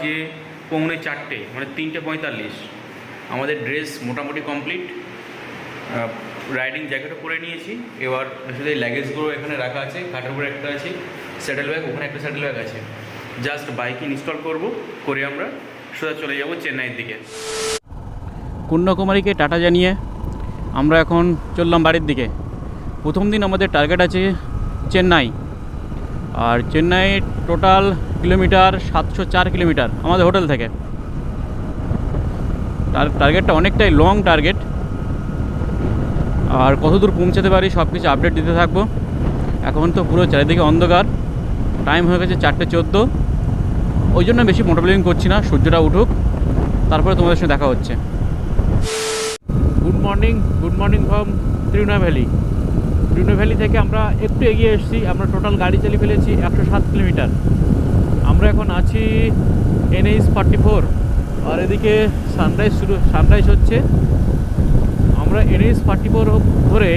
বাজে 3:45, মানে 3:45। আমাদের ড্রেস মোটামুটি কমপ্লিট। রাইডিং জ্যাকেটও পরে নিয়েছি। এবার আসলে লাগেজগুলো এখানে রাখা আছে, খাটের উপরে একটা আছে স্যাডেল ব্যাগ, ওখানে একটা স্যাডেল ব্যাগ আছে। জাস্ট বাইক ইনস্টল করে আমরা সোজা চলে যাব চেন্নাইয়ের দিকে। কন্যাকুমারীকে টাটা জানিয়ে আমরা এখন চললাম বাড়ির দিকে। প্রথম দিন আমাদের টার্গেট আছে চেন্নাই, আর চেন্নাই টোটাল কিলোমিটার 704 কিলোমিটার আমাদের হোটেল থেকে। টার্গেটটা অনেকটাই লং টার্গেট, আর কত দূর পৌঁছাতে পারি সব কিছু আপডেট দিতে থাকবো। এখন তো পুরো চারিদিকে অন্ধকার, টাইম হয়ে গেছে 4:14। ওই জন্য বেশি মোটো ব্লগিং করছি না, সূর্যটা উঠুক তারপরে তোমাদের সাথে দেখা হচ্ছে। Good morning from Tirunelveli. Tirunelveli থেকে আমরা একটু এগিয়ে এসেছি। আমরা টোটাল গাড়ি চালিয়ে ফেলেছি 107 কিলোমিটার। আমরা এখন আছি NH 44, আর এদিকে সানরাইজ হচ্ছে। আমরা NH 44 ধরে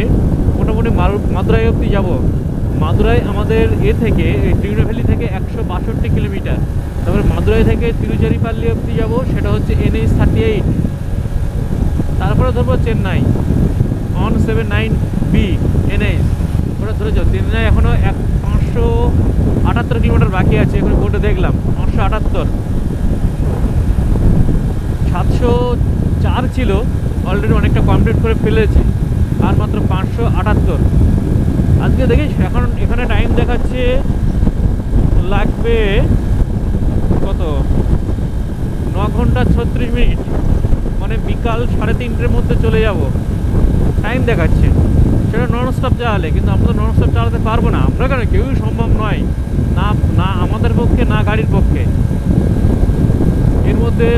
মোটামুটি মাদুরাই অবধি যাব। মাদুরাই আমাদের থেকে তিরুনাভ্যালি থেকে 162 কিলোমিটার। তারপরে মাদুরাই থেকে তিরুচিরাপল্লী অবধি যাব, সেটা হচ্ছে NH 38। তারপরে ধরবো চেন্নাই 179B NH, ওটা ধরে যাও। চেন্নাই এখনও 578 কিলোমিটার বাকি আছে। এখন বোর্ডে দেখলাম 578। 704 ছিল, অলরেডি অনেকটা কমপ্লিট করে ফেলেছি, আর মাত্র 578। আজকে দেখিস এখন এখানে টাইম দেখাচ্ছে লাগবে কত, 9 ঘন্টা 36 মিনিট, মানে বিকাল 3:30-এর মধ্যে চলে যাব টাইম দেখাচ্ছে। সেটা নন স্টপ চালালে, কিন্তু আমরা তো নন স্টপ চালাতে পারবো না। আমরা কেন, কেউই সম্ভব নয়, না আমাদের পক্ষে না গাড়ির পক্ষে। এর মধ্যে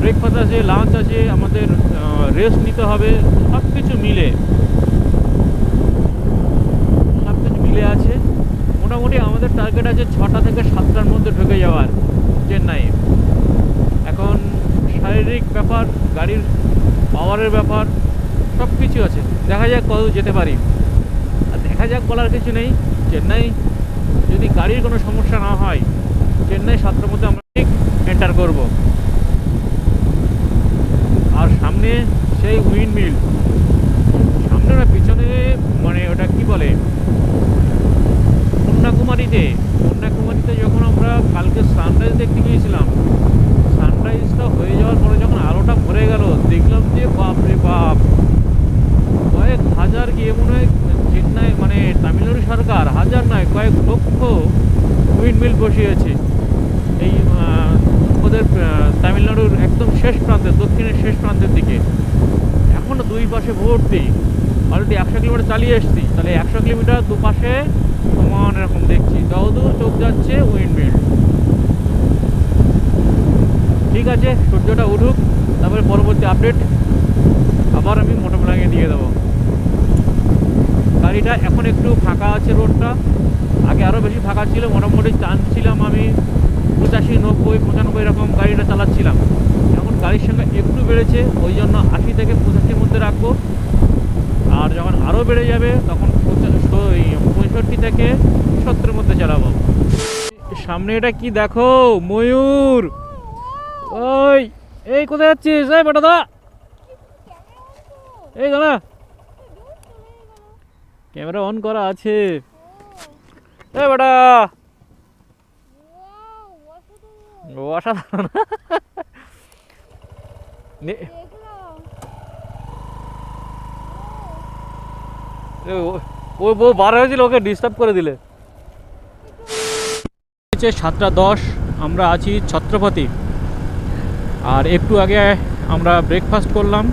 ব্রেকফাস্ট আছে, লাঞ্চ আছে, আমাদের রেস্ট নিতে হবে, সব কিছু মিলে আছে। মোটামুটি আমাদের টার্গেট আছে 6টা থেকে 7টার মধ্যে ঢুকে যাওয়ার চেন্নাই। এখন শারীরিক ব্যাপার, গাড়ির পাওয়ারের ব্যাপার, সব কিছু আছে। দেখা যাক কত যেতে পারি। আর দেখা যাক বলার কিছু নেই। চেন্নাই যদি গাড়ির কোনো সমস্যা না হয়, চেন্নাই 7টার মধ্যে আমরা ঠিক এন্টার করব। আর সামনে সেই উইন্ড মিল, সামনে না পিছনে, মানে ওটা কি বলে, কন্যাকুমারীতে যখন আমরা কালকে সানরাইজ দেখতে গিয়েছিলাম, সানরাইজটা হয়ে যাওয়ার পরে যখন আলোটা ভরে গেল, দেখলাম যে বাপ রে বাপ, কয়েক হাজার, গিয়ে মনে হয় চেন্নাই মানে তামিলনাড়ু সরকার হাজার নয় কয়েক লক্ষ উইন্ড মিল বসিয়েছে এই ওদের তামিলনাড়ুর একদম শেষ প্রান্তে, দক্ষিণের শেষ প্রান্তের দিকে। এখনও দুই পাশে ভর্তি। অলরেডি 100 কিলোমিটার চালিয়ে এসেছি, তাহলে 100 কিলোমিটার দুপাশে সমান এরকম দেখছি, যতদূর চোখ যাচ্ছে উইন্ডমিল। ঠিক আছে, সূর্যটা উঠুক, তারপরে পরবর্তী আপডেট আবার আমি মোটো ব্লগে দিয়ে দেবো। গাড়িটা এখন একটু ফাঁকা আছে, রোডটা আগে আরও বেশি ফাঁকা ছিল। মোটামুটি টানছিলাম আমি 85, 90, 95 এরকম গাড়িটা চালাচ্ছিলাম। এখন গাড়ির সংখ্যা একটু বেড়েছে, ওই জন্য 80 থেকে 85-র মধ্যে রাখবো। আর যখন আরও বেড়ে যাবে তখন 65 থেকে 70-এর মধ্যে চালাবো। সামনে এটা কি দেখো, ময়ূর। ওই এই কোথায় যাচ্ছিস? এই বেটা দা, এই দাঁড়া, ক্যামেরা অন করা আছে। এই বেটা, অসাধারণ। ও বার হয়েছিল, ওকে ডিস্টার্ব করে দিলে। 7:10, আমরা আছি ছত্রপতি। আর একটু আগে আমরা ব্রেকফাস্ট করলাম,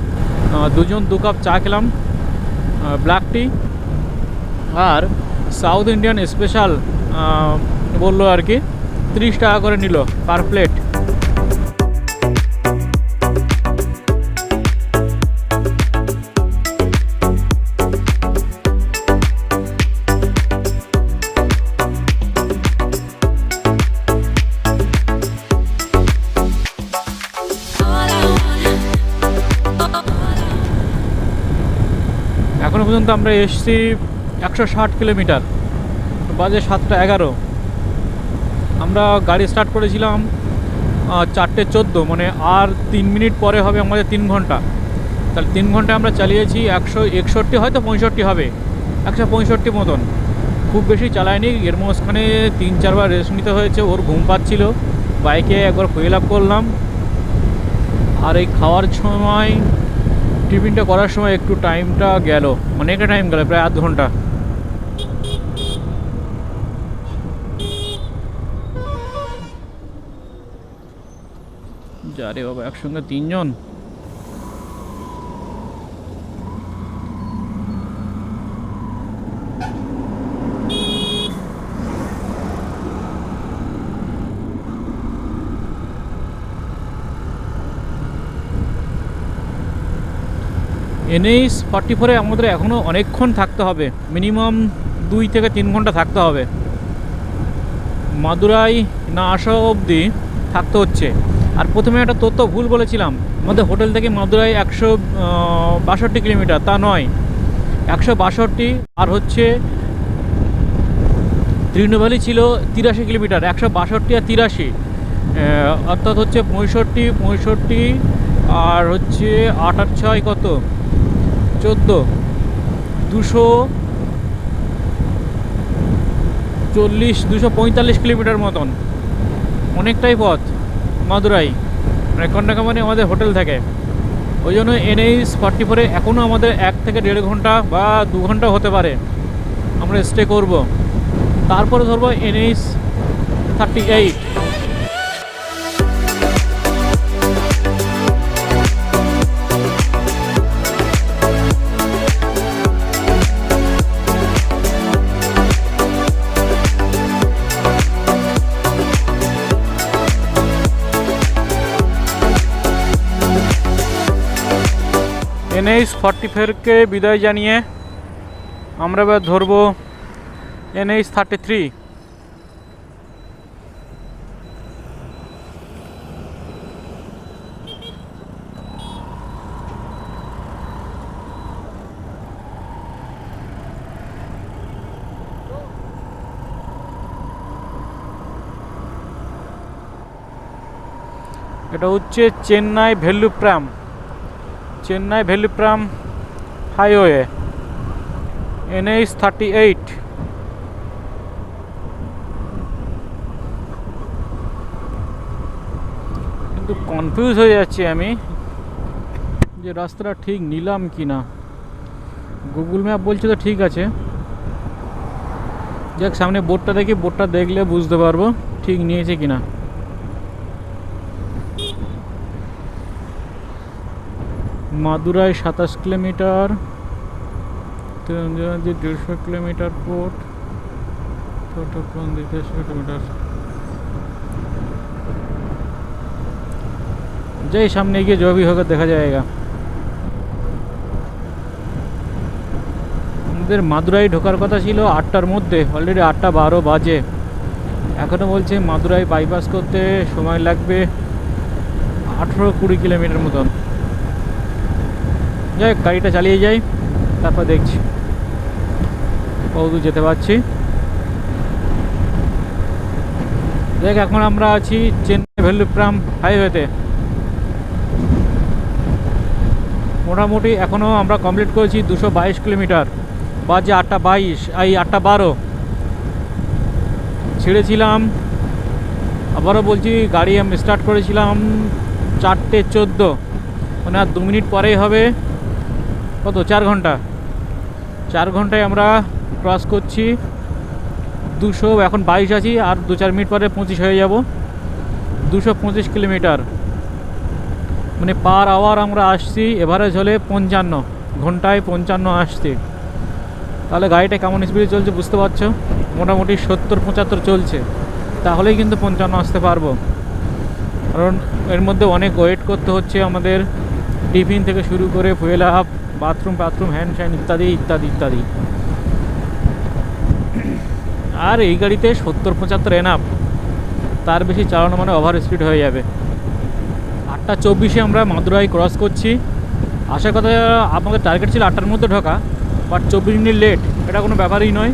2 জন 2 কাপ চা খেলাম, ব্ল্যাক টি, আর সাউথ ইন্ডিয়ান স্পেশাল বললো আর কি, 30 টাকা করে নিল পার প্লেট। এখনও পর্যন্ত আমরা এসেছি 160 কিলোমিটার, বাজে 7:11। আমরা গাড়ি স্টার্ট করেছিলাম 4:14, মানে আর 3 মিনিট পরে হবে আমাদের 3 ঘন্টা। তাহলে 3 ঘন্টা আমরা চালিয়েছি 161, হয়তো 65 হবে, 165 মতন। খুব বেশি চালায়নি, এর মাঝখানে 3-4 বার রেস্ট নিতে হয়েছে, ওর ঘুম পাচ্ছিল। বাইকে একবার ফুয়েল আপ করলাম, আর এই খাওয়ার সময় টিফিনটা করার সময় একটু টাইমটা গেল, অনেকটা টাইম গেল, প্রায় আধ ঘন্টা। যা রে বাবা, একসঙ্গে 3 জন। NH 44-এ আমাদের এখনও অনেকক্ষণ থাকতে হবে, মিনিমাম 2 থেকে 3 ঘন্টা থাকতে হবে। মাদুরাই না আসা অবধি থাকতে হচ্ছে। আর প্রথমে একটা তথ্য ভুল বলেছিলাম, আমাদের হোটেল থেকে মাদুরাই 162 কিলোমিটার, তা নয়, 162। আর হচ্ছে তৃণভ্যালি ছিল 83 কিলোমিটার, 162 আর 83, অর্থাৎ হচ্ছে 65, আর হচ্ছে 8 আর 6 কত, 14, 245 কিলোমিটার মতন, অনেকটাই পথ মাদুরাই, মানে কন্যাকুমারী আমাদের হোটেল থেকে। ওই জন্য NH 44-এ এখনও আমাদের 1 থেকে 1.5 ঘন্টা বা 2 ঘন্টা হতে পারে আমরা স্টে করব। তারপরে ধরবো NH 38। NH 44-কে বিদায় জানিয়ে আমরা এবার ধরবো NH 33। এটা হচ্ছে চেন্নাই ভেলুপ্রাম হাইওয়ে, NH 38। কিন্তু কনফিউজ হয়ে যাচ্ছি আমি যে রাস্তাটা ঠিক নিলাম কি না। গুগল ম্যাপ বলছে তো ঠিক আছে, যাক সামনে বোর্ডটা দেখি, বোর্ডটা দেখলে বুঝতে পারবো ঠিক নিয়েছে কিনা। Madurai 27 kilometre, 150 kilometre port, Chattogram 23 kilometre. যাই সামনে গিয়ে जो भी होगा দেখা जाएगा। আমাদের মাদুরাই ঢোকার কথা ছিল 8টার মধ্যে, অলরেডি 8:12 বাজে। এখনও বলছে মাদুরাই বাইপাস করতে সময় লাগবে 18-20 কিলোমিটার মতন। যাই গাড়িটা চালিয়ে যাই, তারপর দেখছি কতদূর যেতে পারছি। দেখ এখন আমরা আছি চেন্নাই ভেলুপ্রাম হাইওয়েতে। মোটামুটি এখনও আমরা কমপ্লিট করেছি 222 কিলোমিটার, বাজে 8:22, এই 8:12 ছেড়েছিলাম। আবারও বলছি, গাড়ি আমি স্টার্ট করেছিলাম 4:14, মানে আর 2 মিনিট পরেই হবে কত, 4 ঘন্টা। 4 ঘন্টায় আমরা ক্রস করছি 200, এখন 22 আছি, আর 2-4 মিনিট পরে 25 হয়ে যাব। 225 কিলোমিটার, মানে পার আওয়ার আমরা আসছি, এভারেজ হলে 55, ঘন্টায় 55 আসছি। তাহলে গাড়িটা কেমন স্পিডে চলছে বুঝতে পারছো, মোটামুটি 70-75 চলছে, তাহলেই কিন্তু 55 আসতে পারবো। কারণ এর মধ্যে অনেক ওয়েট করতে হচ্ছে আমাদের, টিফিন থেকে শুরু করে ফুয়েল আপ, বাথরুম হ্যান্ড স্যান ইত্যাদি ইত্যাদি ইত্যাদি। আর এই গাড়িতে 70-75 এনাফ, তার বেশি চালানো মানে ওভার স্পিড হয়ে যাবে। 8:24-এ আমরা মাদুরাই ক্রস করছি। আসার কথা আমাদের টার্গেট ছিল 8টার মধ্যে ঢোকা, বাট 24 মিনিট লেট, এটা কোনো ব্যাপারই নয়।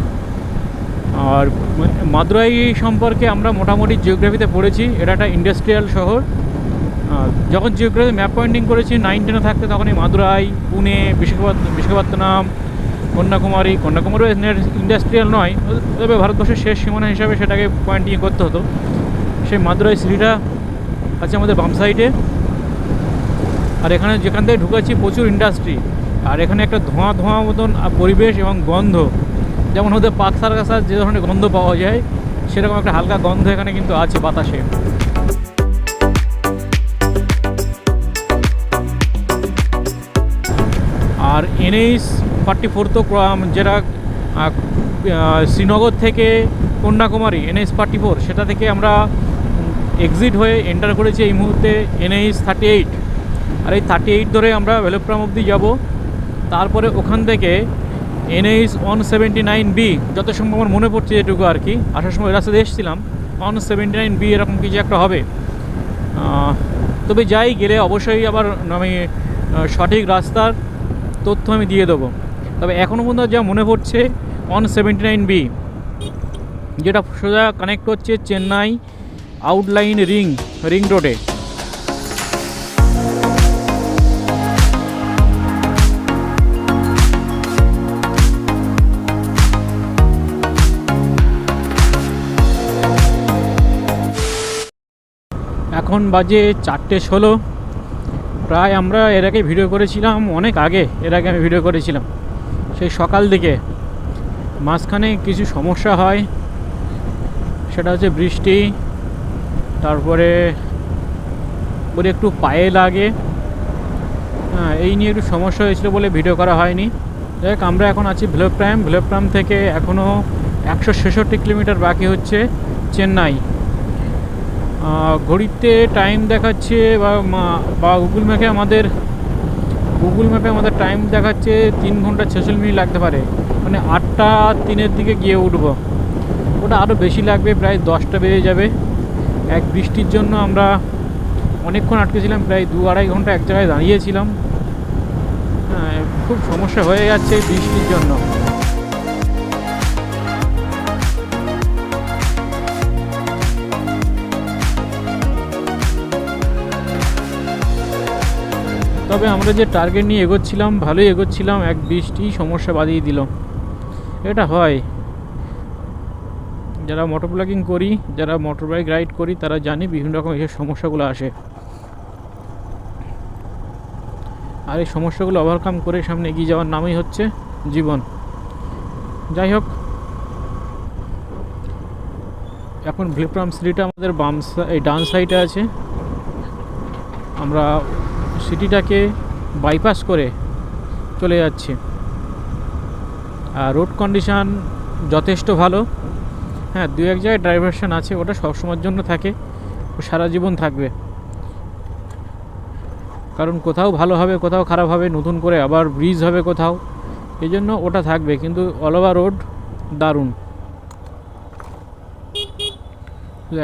আর মাদুরাই সম্পর্কে আমরা মোটামুটি জিওগ্রাফিতে পড়েছি, এটা একটা ইন্ডাস্ট্রিয়াল শহর। যখন জিওগ্রাফি ম্যাপ পয়েন্টিং করেছি 9-10 থাকতে, তখন এই মাদুরাই, পুনে, বিশাখাপত্তনম, কন্যাকুমারী ইন্ডাস্ট্রিয়াল নয়, তবে ভারতবর্ষের শেষ সীমানা হিসাবে সেটাকে পয়েন্টিং করতে হতো। সেই মাদুরাই সিটিটা আছে আমাদের বাম সাইডে। আর এখানে যেখান থেকে ঢুকেছি প্রচুর ইন্ডাস্ট্রি, আর এখানে একটা ধোঁয়া ধোঁয়া মতন পরিবেশ এবং গন্ধ, যেমন হতে পাক সার্কাসের যে ধরনের গন্ধ পাওয়া যায় সেরকম একটা হালকা গন্ধ এখানে কিন্তু আছে বাতাসে। আর NH-44 তো যেটা শ্রীনগর থেকে কন্যাকুমারী NH-44, সেটা থেকে আমরা এক্সিট হয়ে এন্টার করেছি এই মুহূর্তে NH-38। আর এই 38 ধরে আমরা ভেলোপ্রাম অবধি যাব। তারপরে ওখান থেকে NH-179B, যত সম্ভব আমার মনে পড়ছে যেটুকু আর কি, আসার সময় রাস্তাতে এসেছিলাম, 179B এরকম কিছু একটা হবে। তবে যাই গেলে অবশ্যই আবার আমি সঠিক রাস্তার তথ্য আমি দিয়ে দেবো। তবে এখনও পর্যন্ত যা মনে পড়ছে 179B, যেটা সোজা কানেক্ট হচ্ছে চেন্নাই আউটলাইন রিং রোডে। এখন বাজে 4:16। প্রায় আমরা এর আগে ভিডিও করেছিলাম, অনেক আগে এর আগে আমি ভিডিও করেছিলাম সেই সকাল দিকে। মাঝখানে কিছু সমস্যা হয়, সেটা হচ্ছে বৃষ্টি, তারপরে বলে একটু পায়ে লাগে, হ্যাঁ এই নিয়ে একটু সমস্যা হয়েছিল বলে ভিডিও করা হয়নি। দেখ আমরা এখন আছি ভেলোপ্রাম থেকে এখনও 166 কিলোমিটার বাকি হচ্ছে চেন্নাই। ঘড়িতে টাইম দেখাচ্ছে বা গুগল ম্যাপে আমাদের টাইম দেখাচ্ছে 3 ঘন্টা 46 মিনিট লাগতে পারে, মানে 8:03 দিকে গিয়ে উঠবো। ওটা আরও বেশি লাগবে, প্রায় 10টা বেজে যাবে। এক বৃষ্টির জন্য আমরা অনেকক্ষণ আটকেছিলাম, প্রায় 2-2.5 ঘন্টা এক জায়গায় দাঁড়িয়েছিলাম। হ্যাঁ, খুব সমস্যা হয়ে যাচ্ছে বৃষ্টির জন্য। তবে আমরা যে টার্গেট নিয়ে এগোচ্ছিলাম, ভালোই এগোচ্ছিলাম, এক বৃষ্টি সমস্যা বাদিয়ে দিল। এটা হয়, যারা মোটর ব্লগিং করি, যারা মোটর বাইক রাইড করি, তারা জানি বিভিন্ন রকম এই সমস্যাগুলো আসে। আর এই সমস্যাগুলো ওভারকাম করে সামনে এগিয়ে যাওয়ার নামই হচ্ছে জীবন। যাই হোক, এখন ভেলোপ্রাম সিটিটা আমাদের ডান সাইডে আছে। আমরা সিটিটাকে বাইপাস করে চলে যাচ্ছি। আর রোড কন্ডিশান যথেষ্ট ভালো। হ্যাঁ, 2-1 জায়গায় ডাইভারশন আছে, ওটা সবসময়ের জন্য থাকে, ও সারা জীবন থাকবে। কারণ কোথাও ভালো হবে, কোথাও খারাপ হবে, নতুন করে আবার ব্রিজ হবে কোথাও, এই জন্য ওটা থাকবে। কিন্তু অল ওভার রোড দারুণ।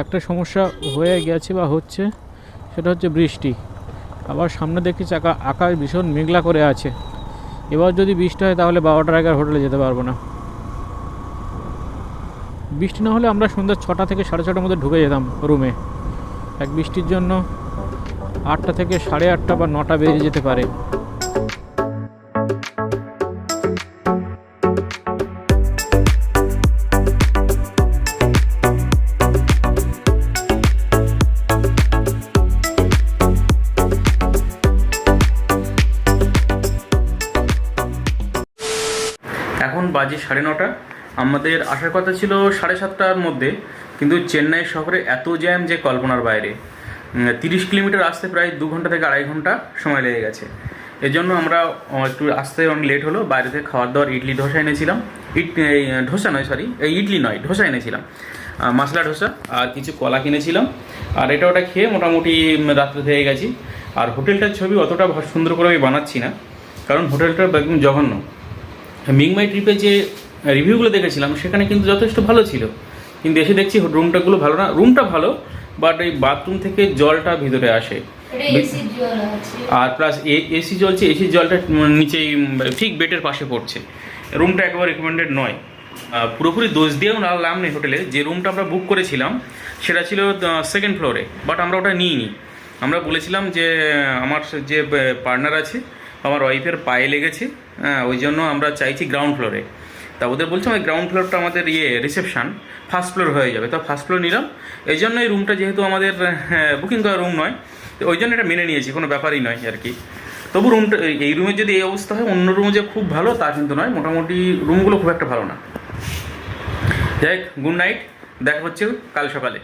একটা সমস্যা হয়ে গেছে বা হচ্ছে, সেটা হচ্ছে বৃষ্টি। আবার সামনে দেখছি আকাশ ভীষণ মেঘলা করে আছে। এবার যদি বৃষ্টি হয় তাহলে 12টার আগে হোটেলে যেতে পারবো না। বৃষ্টি না হলে আমরা সন্ধ্যা 6টা থেকে 6:30টার মধ্যে ঢুকে যেতাম রুমে। এক বৃষ্টির জন্য 8টা থেকে 8:30 বা 9টা বেজে যেতে পারে। এখন বাজে 9:30। আমাদের আসার কথা ছিল 7:30টার মধ্যে, কিন্তু চেন্নাই শহরে এত জ্যাম যে কল্পনার বাইরে। 30 কিলোমিটার আসতে প্রায় 2 ঘন্টা থেকে 2.5 ঘন্টা সময় লেগে গেছে। এর জন্য আমরা একটু আসতে অনেক লেট হলো। বাইরে থেকে খাওয়ার দাওয়ার ইডলি ধোসা এনেছিলাম, ইডলি নয় ধোসা এনেছিলাম, মশলা ধোসা, আর কিছু কলা কিনেছিলাম। আর এটা ওটা খেয়ে মোটামুটি রাত্রে থেকে গেছি। আর হোটেলটার ছবি অতটা সুন্দর করে আমি বানাচ্ছি না, কারণ হোটেলটা একদম জঘন্য। মিংমাই ট্রিপে যে রিভিউগুলো দেখেছিলাম সেখানে কিন্তু যথেষ্ট ভালো ছিল, কিন্তু এসে দেখছি রুমটাগুলো ভালো না। রুমটা ভালো, বাট এই বাথরুম থেকে জলটা ভিতরে আসে, আর প্লাস এসি চলছে, এসির জলটা নিচেই ঠিক বেডের পাশে পড়ছে। রুমটা একেবারে রেকমেন্ডেড নয়। পুরোপুরি দোষ দিয়েও লাভ নেই হোটেলে। যে রুমটা আমরা বুক করেছিলাম সেটা ছিল সেকেন্ড ফ্লোরে, বাট আমরা ওটা নিইনি। আমরা বলেছিলাম যে আমার যে পার্টনার আছে আমার ওয়াইফের পায়ে লেগেছে, ওই জন্য আমরা চাইছি গ্রাউন্ড ফ্লোরে। তা ওদের বলছে ওই গ্রাউন্ড ফ্লোরটা আমাদের রিসেপশন ফার্স্ট ফ্লোর হয়ে যাবে, তো ফার্স্ট ফ্লোর নিলাম। এই জন্য এই রুমটা যেহেতু আমাদের বুকিং করা রুম নয়, তো ওই জন্য এটা মেনে নিয়েছি, কোনো ব্যাপারই নয় আর কি। তবু রুমটা এই রুমের যদি এই অবস্থা হয়, অন্য রুমে যে খুব ভালো তা কিন্তু নয়, মোটামুটি রুমগুলো খুব একটা ভালো না। যাই হোক, গুড নাইট, দেখা হচ্ছে কাল সকালে।